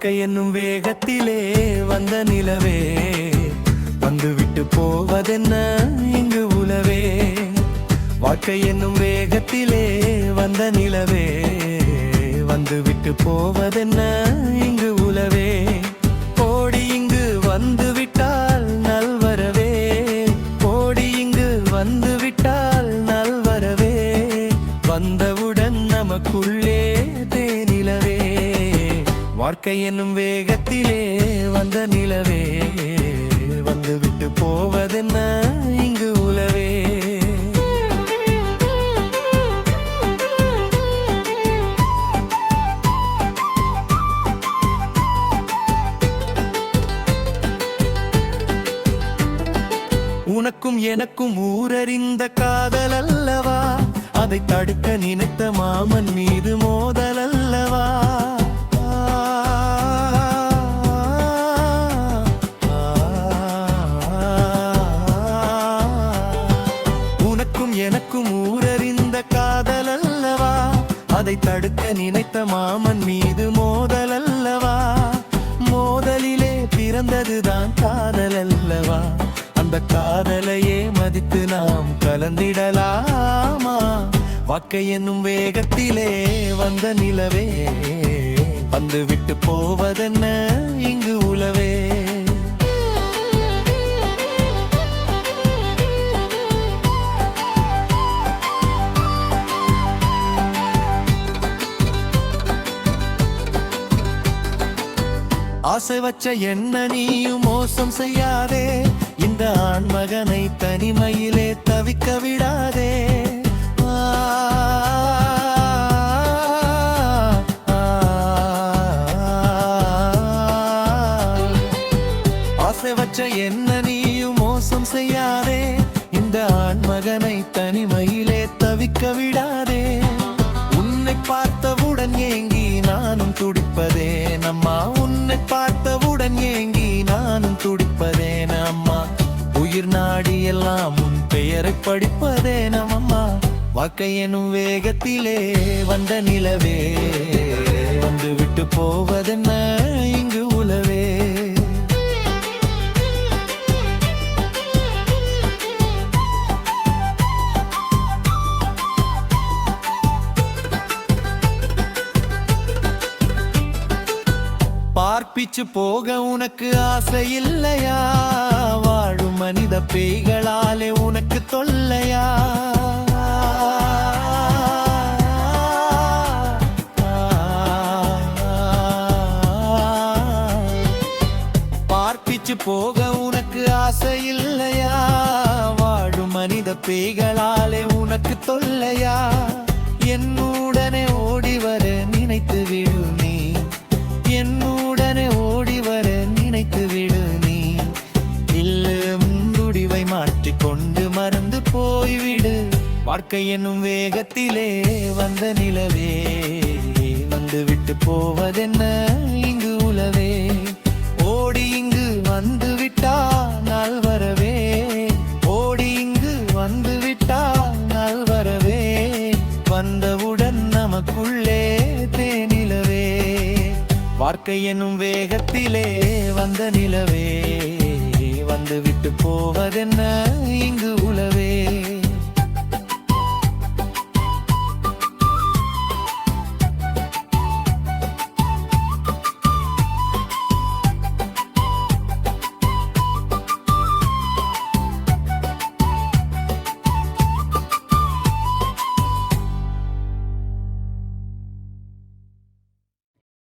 வாழ்க்கை என்னும் வேகத்திலே வந்த நிலவே, வந்து விட்டு போவதென்ன இங்கு உலவே. வாழ்க்கை என்னும் வேகத்திலே வந்த நிலவே, வந்து விட்டு போவதென்ன இங்கு உலவே. கோடி இங்கு வந்து விட்டால் நல்வரவே, கோடி இங்கு வந்து விட்டால் நல்வரவே. வந்தவுடன் நமக்குள்ளே தேனிலவே. வாழ்க்கை என்னும் வேகத்திலே வந்த நிலவே, வந்து விட்டு போவதென்ன இங்கு உலவே. உனக்கும் எனக்கும் ஊரறிந்த காதல் அல்லவா, அதை தடுக்க நினைத்த மாமன் மீது மோதல் அல்லவா. உனக்கும் எனக்கும் ஊரறிந்த காதல் அல்லவா, அதை தடுக்க நினைத்த மாமன் மீது மோதல் அல்லவா. மோதலிலே பிறந்ததுதான் காதல் அல்லவா, அந்த காதலையே மதித்து நாம் கலந்திடலாமா. வாழ்க்கை என்னும் வேகத்திலே வந்த நிலவே, வந்து விட்டு போவதென்ன இங்கு உலவே. ஆசை வச்ச என்ன நீயும் மோசம் செய்யாதே, இந்த ஆண்மகனை தனிமையிலே தவிக்க விடாதே. ஆசை வச்ச என்ன நீயும் மோசம் செய்யாதே, இந்த ஆண்மகனை தனிமையிலே தவிக்க விடாதே. உன்னை பார்த்தவுடன் ஏங்கி நானும் துடிப்பதே நம்மா, உன்னை பார்த்தவுடன் ஏங்கி நானும் துடிப்பதே நம்மா. உயிர் நாடி எல்லாம் உன் பெயரை படிப்பதே நம்மம்மா. வாழ்க்கை எனும் வேகத்திலே வந்த நிலவே, வந்து விட்டு போவதென்ன இங்கு உலவே. பார்ப்பிச்சு போக உனக்கு ஆசை இல்லையா, வாழும் மனித பேய்களாலே உனக்கு தொல்லையா. பார்ப்பிச்சு போக உனக்கு ஆசை இல்லையா, வாழும் மனித பேய்களாலே உனக்கு தொல்லையா. என்னுடனே ஓடி வர நினைத்து விடு நீ, என்னுடனே ஓடி வர நினைத்து விடு நீ. இல்லம் முடிவை மாற்றிக்கொண்டு மறந்து போய்விடு. வாழ்க்கை என்னும் வேகத்திலே வந்த நிலவே, வந்து விட்டு போவதென்ன இங்கு உலவே. ஓடி இங்கு வந்து விட்டா நாள் வரவே, ஓடி இங்கு வந்து விட்டா நாள் வரவே. வந்தவுடன் நமக்குள்ளே தேனிலவே. வாழ்க்கை என்னும் வேகத்திலே வந்த நிலவே, வந்து விட்டு போவதென்ன இங்கு உலவே.